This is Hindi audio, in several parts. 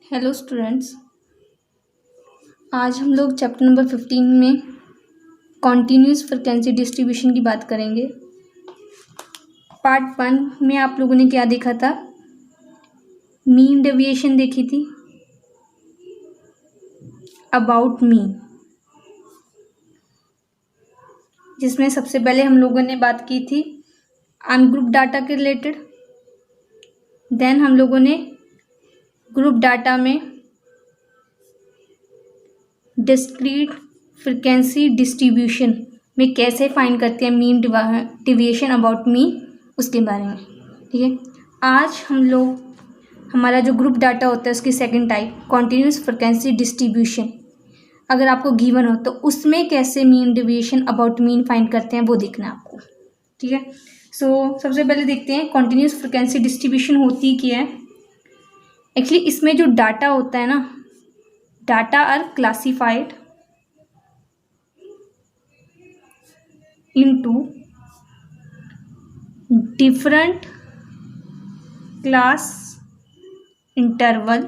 Hello students. आज हम लोग चैप्टर नंबर 15 में कॉन्टीन्यूस फ्रीक्वेंसी डिस्ट्रीब्यूशन की बात करेंगे। पार्ट 1 में आप लोगों ने क्या देखा था? मीन डेविएशन देखी थी, अबाउट मीन, जिसमें सबसे पहले हम लोगों ने बात की थी अनग्रुप डाटा के रिलेटेड। देन हम लोगों ने ग्रुप डाटा में डिस्क्रीट फ्रीक्वेंसी डिस्ट्रीब्यूशन में कैसे फाइंड करते हैं मीन डेविएशन अबाउट मीन, उसके बारे में। ठीक है, आज हम लोग हमारा जो ग्रुप डाटा होता है उसकी second type continuous frequency distribution, अगर आपको गिवन हो तो उसमें कैसे mean deviation about mean find करते हैं वो देखना है आपको। ठीक है, सो सबसे पहले देखते हैं कॉन्टीन्यूस फ्रीक्वेंसी डिस्ट्रीब्यूशन होती क्या है। एक्चुअली इसमें जो डाटा होता है ना, data are classified into different class interval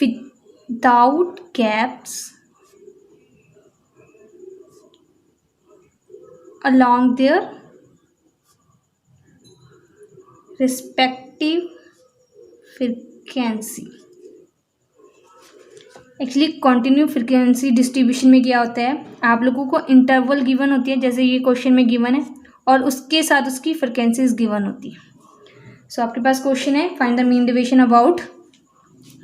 without gaps along their respective frequency. Actually continue frequency distribution में क्या होता है, आप लोगों को इंटरवल गिवन होती है, जैसे ये क्वेश्चन में गिवन है, और उसके साथ उसकी फ्रीक्वेंसीज गिवन होती है। सो आपके पास क्वेश्चन है find the mean deviation about,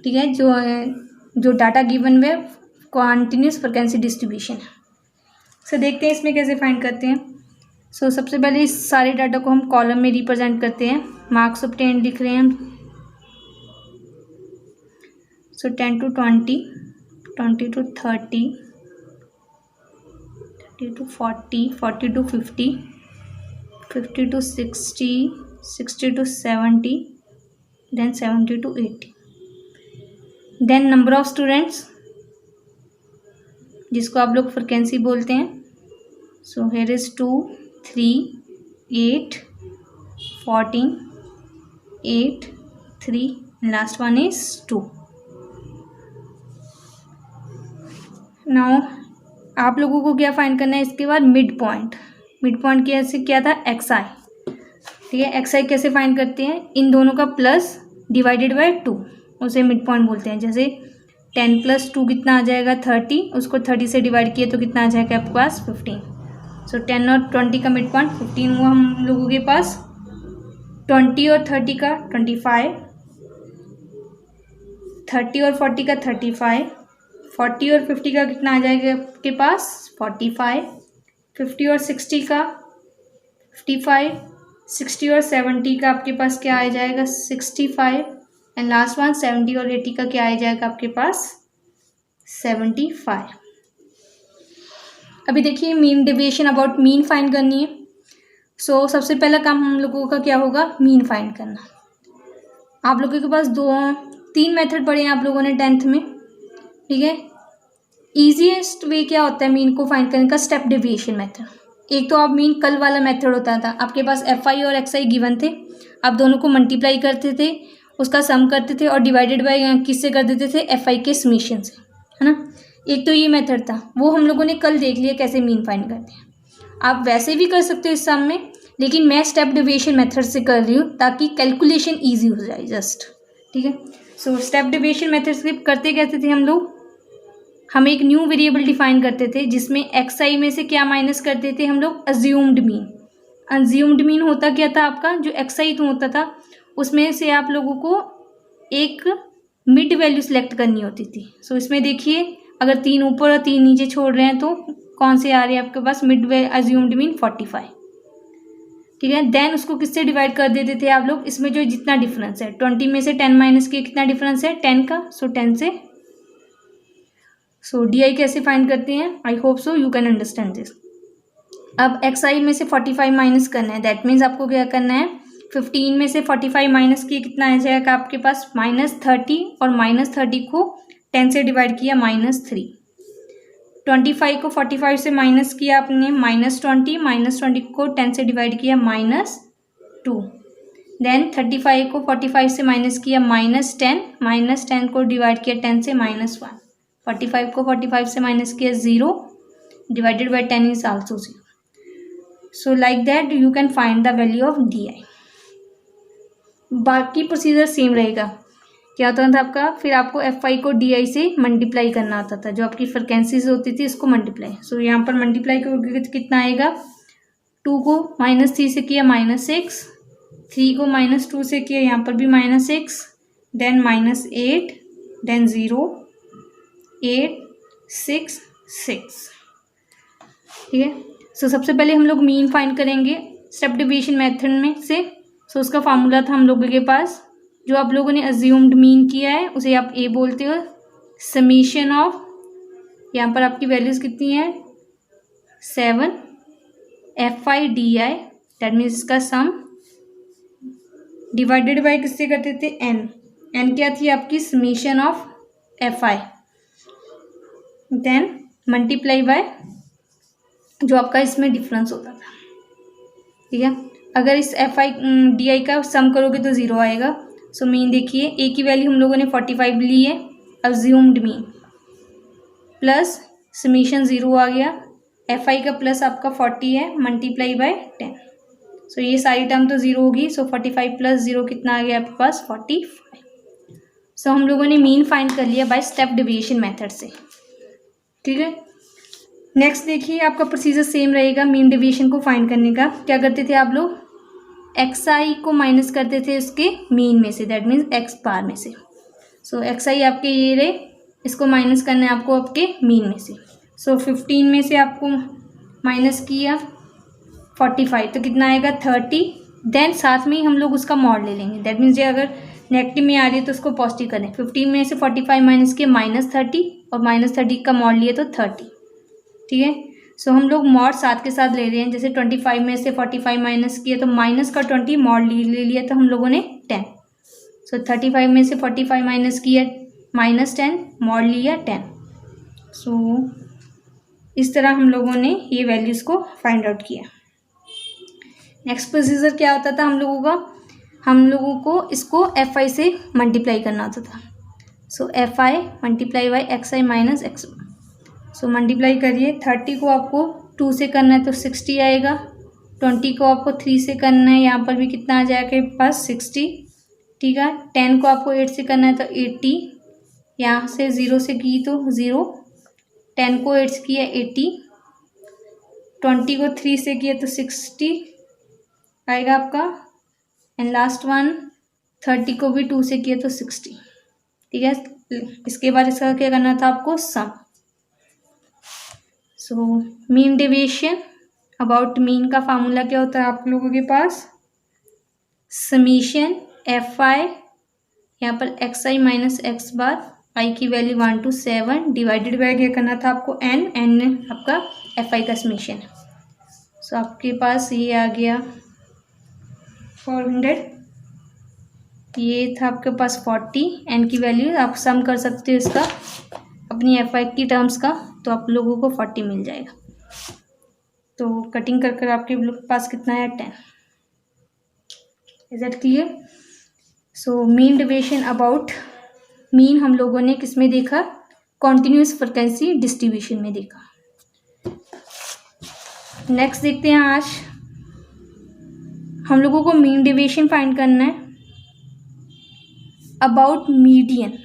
ठीक है, जो डाटा गिवन में कॉन्टिन्यूस फ्रीक्वेंसी डिस्ट्रीब्यूशन है। सो देखते हैं इसमें कैसे फाइंड करते हैं। सो सबसे पहले इस सारे डाटा को हम कॉलम में रिप्रेजेंट करते हैं। मार्क्स ऑब्टेन्ड लिख रहे हैं हम। So 10 to 20, 20 to 30, 30 to 40, 40 to 50, 50 to 60, 60 to 70, then 70 to 80. Then number of students, जिसको आप लोग फ्रिक्वेंसी बोलते हैं। So here is 2, 3, 8, 14, 8, 3, and last one is 2. Now आप लोगों को क्या फाइंड करना है इसके बाद? Mid point. मिड पॉइंट कैसे क्या था? एक्स आई। ठीक है, एक्स आई कैसे फाइंड करते हैं? इन दोनों का प्लस डिवाइडेड बाय 2, उसे मिड पॉइंट बोलते हैं। जैसे 10 + 2 कितना आ जाएगा? 30, उसको 30 से डिवाइड किए तो कितना आ जाएगा आपके पास? 15। सो 10 और 20 का मिड पॉइंट 15 हुआ हम लोगों के पास। 20 और 30 का 25, 30 और 40 का 35, 40 और 50 का कितना आ जाएगा आपके पास? 45, 50 और 60 का 55, 60 और 70 का आपके पास क्या आ जाएगा? 65, एंड लास्ट वन 70 और 80 का क्या आ जाएगा आपके पास? 75। अभी देखिए mean deviation about mean find करनी है। सो सबसे पहला काम हम लोगों का क्या होगा? मीन फाइंड करना। आप लोगों के पास 3 मेथड पढ़े हैं आप लोगों ने 10th में। ठीक है, ईजीएस्ट वे क्या होता है मीन को फाइंड करने का? Step deviation method. एक तो आप मीन कल वाला मेथड होता था, आपके पास एफ आई और एक्स आई गिवन थे, आप दोनों को मल्टीप्लाई करते थे, उसका सम करते थे और डिवाइडेड बाय किससे कर देते थे? एफ आई के समीशन से, है ना। एक तो ये मेथड था, वो हम लोगों ने कल देख लिया कैसे मीन फाइंड करते हैं। आप वैसे भी कर सकते हो इस सम में, लेकिन मैं स्टेप डेविएशन मेथड से कर रही हूँ ताकि कैलकुलेशन ईजी हो जाए जस्ट। ठीक है, सो स्टेप डेविएशन मेथड से करते कहते थे हम लोग, हम एक न्यू वेरिएबल डिफाइन करते थे जिसमें एक्स आई में से क्या माइनस करते थे हम लोग? Assumed mean. अज्यूम्ड मीन होता क्या था आपका? जो एक्स आई होता था उसमें से आप लोगों को एक मिड वैल्यू सेलेक्ट करनी होती थी। सो इसमें देखिए अगर 3 ऊपर और 3 नीचे छोड़ रहे हैं तो कौन से आ रहे हैं आपके पास? Mid assumed mean 45। ठीक है, देन उसको किससे डिवाइड कर देते थे आप लोग? इसमें जो जितना डिफरेंस है 20 में से 10 माइनस किया, कितना डिफरेंस है? 10 का। सो 10 से सो डी आई कैसे फाइंड करते हैं? I hope so you can understand this. अब एक्स आई में से 45 माइनस करना है, दैट मीन्स आपको क्या करना है? 15 में से 45 माइनस किए कितना आ जाएगा आपके पास? -30, और -30 को 10 से डिवाइड किया -3। 25 को 45 से माइनस किया आपने -20, -20 को 10 से डिवाइड किया -2। देन 35 को 45 से माइनस किया -10, -10 को डिवाइड किया 10 से -1, 45 को 45 से माइनस किया 0, divided by 10 is also 0. So like that you can find the value of DI. बाकी प्रोसीजर सेम रहेगा. क्या होता था आपका, फिर आपको FI को DI से मल्टीप्लाई करना होता था, जो आपकी फ्रिक्वेंसीज होती थी इसको मल्टीप्लाई. सो यहाँ पर मल्टीप्लाई करोगे तो कितना आएगा, 2 को -3 से किया -6, 3 को -2 से किया यहाँ पर भी -6, देन -8, देन 0, 8, 6, 6. ठीक है. सो सबसे पहले हम लोग मीन फाइंड करेंगे स्टेप डिवीजन मेथड में से. सो उसका फार्मूला था हम लोगों के पास, जो आप लोगों ने अज्यूम्ड मीन किया है उसे आप A बोलते हो, समीशन ऑफ, यहाँ पर आपकी वैल्यूज कितनी है 7, FI DI, दैट मीन्स इसका सम, डिवाइडेड बाय किससे करते थे n क्या थी आपकी summation of FI, then multiply by जो आपका इसमें डिफरेंस होता था. ठीक है. अगर इस FI DI का सम करोगे तो 0 आएगा. सो मीन देखिए A की वैल्यू हम लोगों ने 45 ली है, अज्यूम्ड मीन, प्लस समीशन 0 आ गया, FI का प्लस आपका 40 है, मल्टीप्लाई बाय 10. सो ये सारी टर्म तो 0 होगी. सो 45 प्लस 0 कितना आ गया आपके पास 45. सो हम लोगों ने मीन फाइंड कर लिया बाय स्टेप डिवीजन मेथड से. ठीक है. नेक्स्ट देखिए आपका प्रोसीजर सेम रहेगा मीन डिवीजन को फाइंड करने का. क्या करते थे आप लोग, XI को माइनस करते थे उसके मीन में से, दैट मीन्स X बार में से. सो XI आपके ये रहे, इसको माइनस करना है आपको आपके मीन में से. सो 15 में से आपको माइनस किया 45 तो कितना आएगा 30, देन साथ में ही हम लोग उसका मॉड ले लेंगे, दैट मीन्स ये अगर नेगेटिव में आ रही है तो उसको पॉजिटिव करें. 15 में से 45 माइनस किया -30, और -30 का मॉड लिए तो 30. ठीक है. सो हम लोग मॉड साथ के साथ ले रहे हैं, जैसे 25 में से 45 माइनस किया तो माइनस का 20 मॉड ले लिया तो हम लोगों ने 10. सो 35 में से 45 माइनस किया -10, मॉड लिया 10. सो इस तरह हम लोगों ने ये वैल्यूज़ को फाइंड आउट किया. नेक्स्ट प्रोसीजर क्या होता था हम लोगों का, हम लोगों को इसको FI से मल्टीप्लाई करना होता था. सो FI multiply by XI minus X. So multiply करिए, 30 को आपको 2 से करना है तो 60 आएगा, 20 को आपको 3 से करना है, यहाँ पर भी कितना आ जाएगा आपके पास 60. ठीक है. 10 को आपको 8 से करना है तो 80, यहाँ से 0 से की तो 0, 10 को 8 से किया 80, 20 को 3 से किया तो 60 आएगा आपका, एंड लास्ट वन 30 को भी 2 से किया तो 60. ठीक है. इसके बाद इसका क्या करना था आपको sum. So mean deviation about mean का फार्मूला क्या होता है आप लोगों के पास, समीशन FI, यहाँ पर XI minus X bar, I की वैल्यू 1 to 7, डिवाइडेड बाय क्या करना था आपको n आपका FI का समीशन. सो आपके पास ये आ गया 400, ये था आपके पास 40, n की वैल्यू आप सम कर सकते हो इसका अपनी FI की टर्म्स का, तो आप लोगों को 40 मिल जाएगा. तो कटिंग कर कर आपके पास कितना है 10. Is that clear. So mean deviation about mean हम लोगों ने किस में देखा, कॉन्टिन्यूस फ्रिक्वेंसी डिस्ट्रीब्यूशन में देखा. नेक्स्ट देखते हैं, आज हम लोगों को मीन डेविएशन फाइंड करना है अबाउट मीडियन.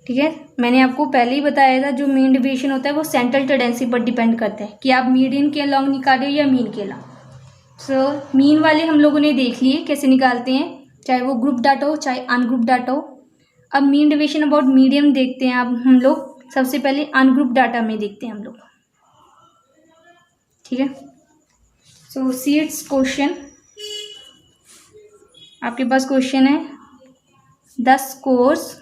ठीक है. मैंने आपको पहले ही बताया था जो मीन डेविएशन होता है वो सेंट्रल टेंडेंसी पर डिपेंड करता है कि आप मीडियन के अलॉन्ग निकाले या मीन के अलॉन्ग. सो मीन वाले हम लोगों ने देख लिए कैसे निकालते हैं, चाहे वो ग्रुप डाटा हो चाहे अनग्रुप डाटा हो. अब मीन डेविएशन अबाउट मीडियन देखते हैं. अब हम लोग सबसे पहले अनग्रुप डाटा में देखते हैं हम लोग. ठीक है. सो सी इट्स क्वेश्चन, आपके पास क्वेश्चन है, the scores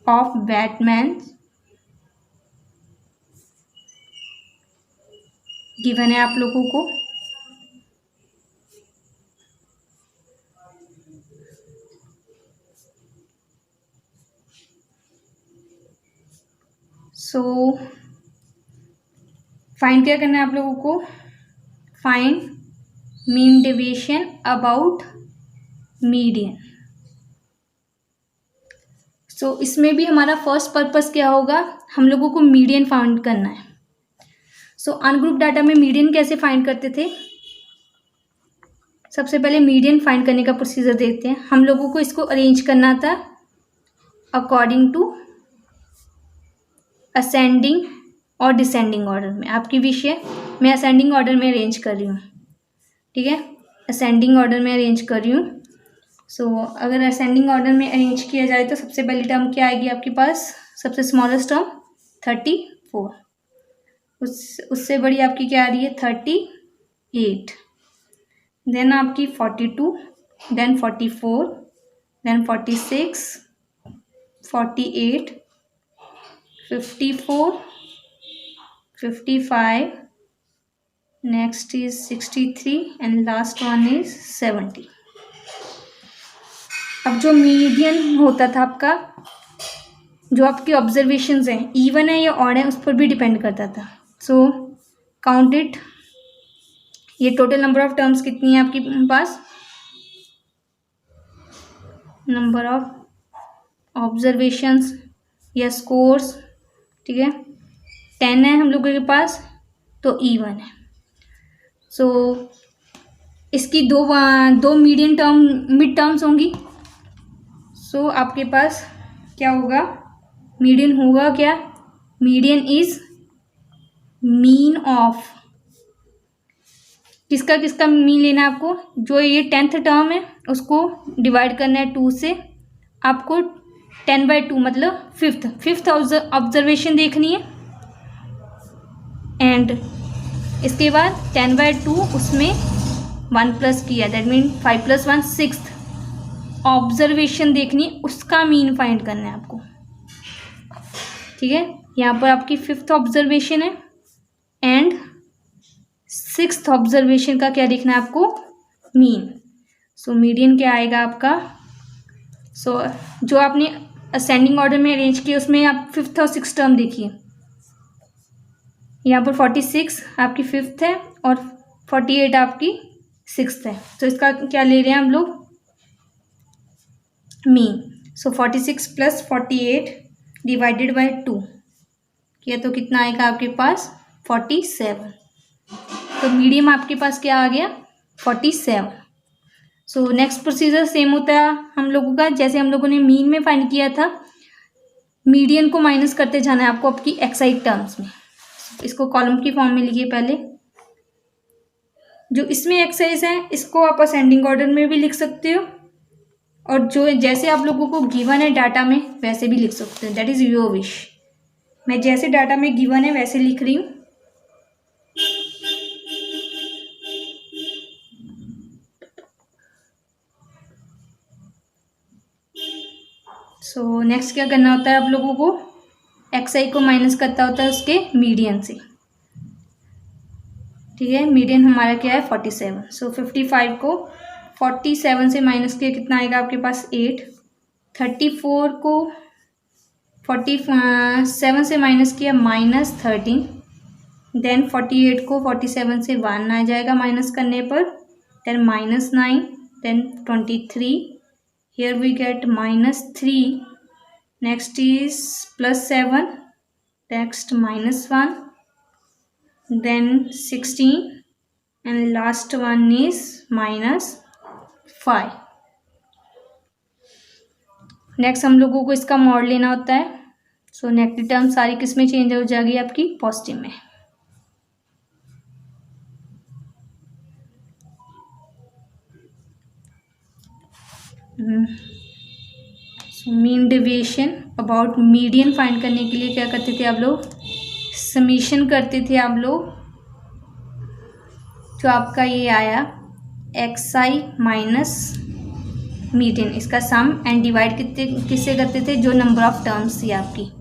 of Batman given है आप लोगों को. सो फाइंड क्या करना है आप लोगों को, find mean deviation about median. So इसमें भी हमारा फर्स्ट पर्पस क्या होगा, हम लोगों को मीडियन फाइंड करना है। सो अनग्रुप डाटा में मीडियन कैसे फाइंड करते थे, सबसे पहले मीडियन फाइंड करने का प्रोसीजर देखते हैं। हम लोगों को इसको अरेंज करना था अकॉर्डिंग टू असेंडिंग और डिसेंडिंग ऑर्डर में। आपकी विश है, मैं असेंडिंग ऑर्डर में अरेंज कर रही हूँ, ठीक है, असेंडिंग ऑर्डर में अरेंज कर रही हूँ। सो अगर असेंडिंग ऑर्डर में अरेंज किया जाए तो सबसे पहली टर्म क्या आएगी आपके पास, सबसे स्मॉलेस्ट टर्म 34, उससे बड़ी आपकी क्या आ रही है 38, देन आपकी 42, then 44, then 46, 48, 54, 55, next is 63 and last one is 70। अब जो मीडियन होता था आपका, जो आपकी ऑब्जर्वेशंस हैं इवन है या ऑड है उस पर भी डिपेंड करता था। सो काउंट इट, ये टोटल नंबर ऑफ टर्म्स कितनी है आपके पास, नंबर ऑफ ऑब्जर्वेशंस या स्कोर्स, ठीक है 10 है हम लोगों के पास, तो इवन है। सो इसकी दो मीडियन टर्म मिड टर्म्स होंगी। सो आपके पास क्या होगा, मीडियन होगा क्या, मीडियन इज मीन ऑफ, किसका किसका मीन लेना है आपको, जो ये 10th टर्म है उसको डिवाइड करना है 2 से, आपको 10/2 मतलब फिफ्थ ऑब्जर्वेशन देखनी है, एंड इसके बाद 10/2 उसमें 1 प्लस किया, दैट मीन 5 + 1 6th ऑब्जर्वेशन देखनी है, उसका मीन फाइंड करना है आपको, ठीक है। यहाँ पर आपकी 5th ऑब्जर्वेशन है एंड 6th ऑब्जर्वेशन का क्या देखना है आपको, मीन। सो मीडियन क्या आएगा आपका, सो जो आपने असेंडिंग ऑर्डर में अरेंज किया उसमें आप 5th और 6th टर्म देखिए, यहाँ पर 46 आपकी 5th है और 48 आपकी 6th है। तो इसका क्या ले रहे हैं हम लोग, मीन। सो 46 + 48 डिवाइडेड बाय 2 किया तो कितना आएगा आपके पास 47। तो मीडियम आपके पास क्या आ गया 47। सो नेक्स्ट प्रोसीजर सेम होता है हम लोगों का, जैसे हम लोगों ने मीन में फाइंड किया था, मीडियन को माइनस करते जाना है आपको आपकी एक्साई टर्म्स में। इसको कॉलम की फॉर्म में लिखिए पहले, जो इसमें एक्साइज है इसको आप असेंडिंग ऑर्डर में भी लिख सकते हो, और जो जैसे आप लोगों को गिवन है डाटा में वैसे भी लिख सकते हो, दैट इज योर विश। मैं जैसे डाटा में गिवन है वैसे लिख रही हूँ। सो नेक्स्ट क्या करना होता है आप लोगों को, एक्सआई को माइनस करता होता है उसके मीडियन से, ठीक है। मीडियन हमारा क्या है 47। सो 55 को 47 से माइनस किया कितना आएगा आपके पास 8। 34 को 47 से माइनस किया -13। देन 48 को 47 से 1 आ जाएगा माइनस करने पर, then -9, then 23, here we get -3, next is +7, next -1, then 16 and last one is -5। Next हम लोगों को इसका मॉड लेना होता है। सो नेगेटिव टर्म सारी किस में चेंज हो जाएगी आपकी पॉजिटिव में। Mean deviation about median find करने के लिए क्या करते थे आप लोग, समीशन करते थे आप लोग। जो आपका ये आया एक्सआई माइनस मीडियन, इसका सम एंड डिवाइड किससे करते थे, जो नंबर ऑफ टर्म्स थी आपकी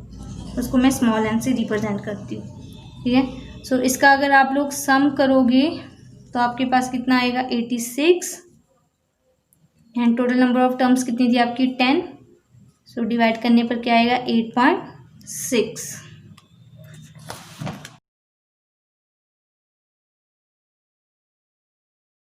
उसको मैं स्मॉल एन से रिप्रेजेंट करती हूँ, ठीक है। सो इसका अगर आप लोग सम करोगे तो आपके पास कितना आएगा 86, and total number of terms कितनी थी आपकी 10। सो डिवाइड करने पर क्या आएगा 8.6।